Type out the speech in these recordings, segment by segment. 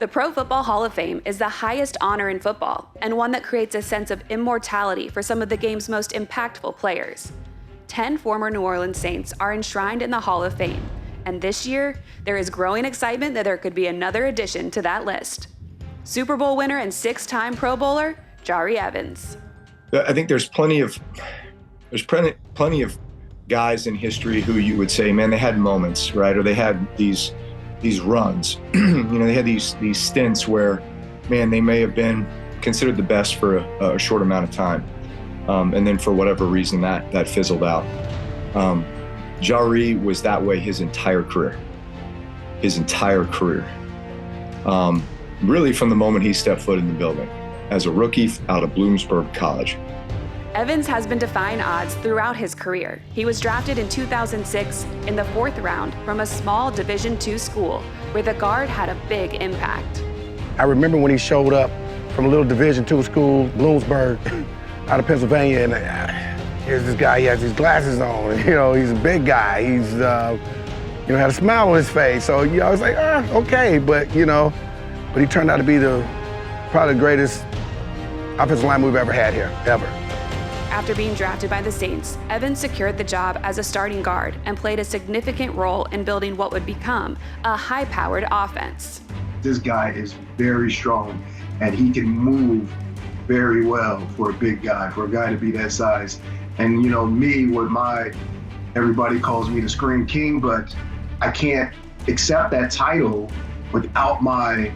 The Pro Football Hall of Fame is the highest honor in football and one that creates a sense of immortality for some of the game's most impactful players. 10 former New Orleans Saints are enshrined in the Hall of Fame, and this year, there is growing excitement that there could be another addition to that list. Super Bowl winner and 6-time Pro Bowler, Jahri Evans. I think there's plenty of guys in history who you would say, man, they had moments, right? Or they had these runs. They had these stints where, man, they may have been considered the best for a short amount of time. And then for whatever reason that fizzled out. Jahri was that way his entire career. Really from the moment he stepped foot in the building as a rookie out of Bloomsburg College. Evans has been defying odds throughout his career. He was drafted in 2006 in the 4th round from a small Division II school where the guard had a big impact. I remember when he showed up from a little Division II school, Bloomsburg, out of Pennsylvania, and here's this guy, he has these glasses on, he's a big guy, he's, had a smile on his face, so, I was like, okay, but he turned out to be probably the greatest offensive line we've ever had here, ever. After being drafted by the Saints, Evans secured the job as a starting guard and played a significant role in building what would become a high-powered offense. This guy is very strong, and he can move very well for a big guy, for a guy to be that size. And everybody calls me the Scream King, but I can't accept that title without my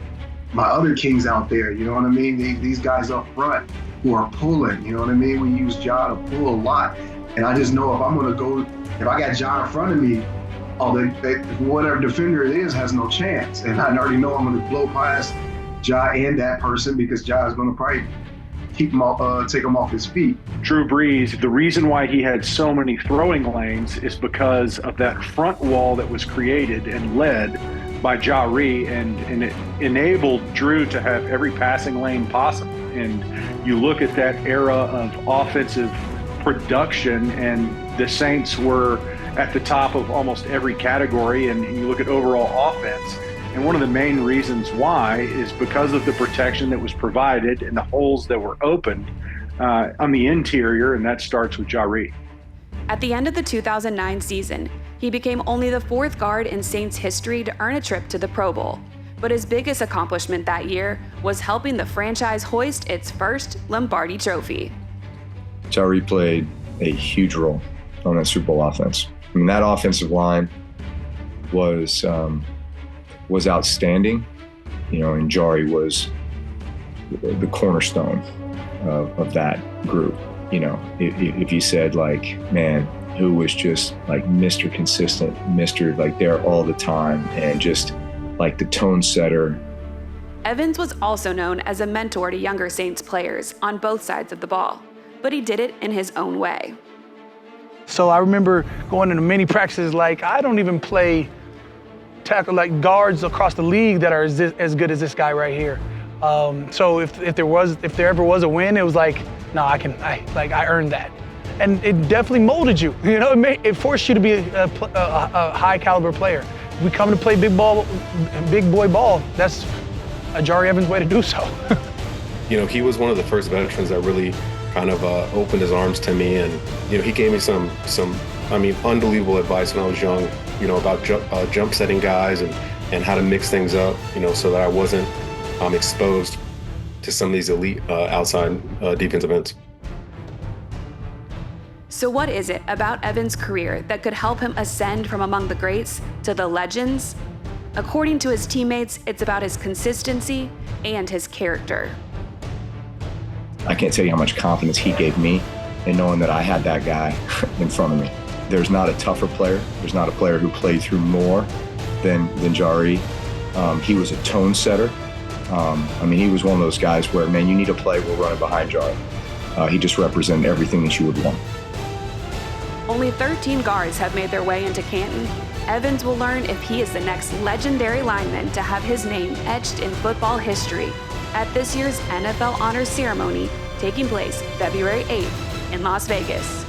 other kings out there, you know what I mean? These guys up front who are pulling, you know what I mean? We use Ja to pull a lot. And I just know if I got Ja in front of me, whatever defender it is has no chance. And I already know I'm gonna blow past Ja and that person because Ja is gonna probably take him off his feet. Drew Brees, the reason why he had so many throwing lanes is because of that front wall that was created and led by Jahri, and it enabled Drew to have every passing lane possible. And you look at that era of offensive production, and the Saints were at the top of almost every category, and you look at overall offense. And one of the main reasons why is because of the protection that was provided and the holes that were opened on the interior, and that starts with Jahri. At the end of the 2009 season, he became only the 4th guard in Saints history to earn a trip to the Pro Bowl. But his biggest accomplishment that year was helping the franchise hoist its first Lombardi trophy. Jahri played a huge role on that Super Bowl offense. I mean, that offensive line was outstanding, and Jahri was the cornerstone of that group. If you said, man, who was just Mr. Consistent, Mr. there all the time, and just the tone setter. Evans was also known as a mentor to younger Saints players on both sides of the ball, but he did it in his own way. So I remember going into many practices I don't even play tackle guards across the league that are as good as this guy right here. So if there ever was a win, it was no, I earned that. And it definitely molded you. It forced you to be a high caliber player. If we come to play big boy ball, that's a Jahri Evans way to do so. He was one of the first veterans that really kind of opened his arms to me, and he gave me some unbelievable advice when I was young, about jump setting guys and how to mix things up, so that I wasn't exposed to some of these elite outside defensive ends. So what is it about Evans' career that could help him ascend from among the greats to the legends? According to his teammates, it's about his consistency and his character. I can't tell you how much confidence he gave me in knowing that I had that guy in front of me. There's not a tougher player. There's not a player who played through more than Jahri. He was a tone setter. He was one of those guys where, man, you need a play, we'll run it behind Jahri. He just represented everything that you would want. Only 13 guards have made their way into Canton. Evans will learn if he is the next legendary lineman to have his name etched in football history at this year's NFL Honors Ceremony taking place February 8th in Las Vegas.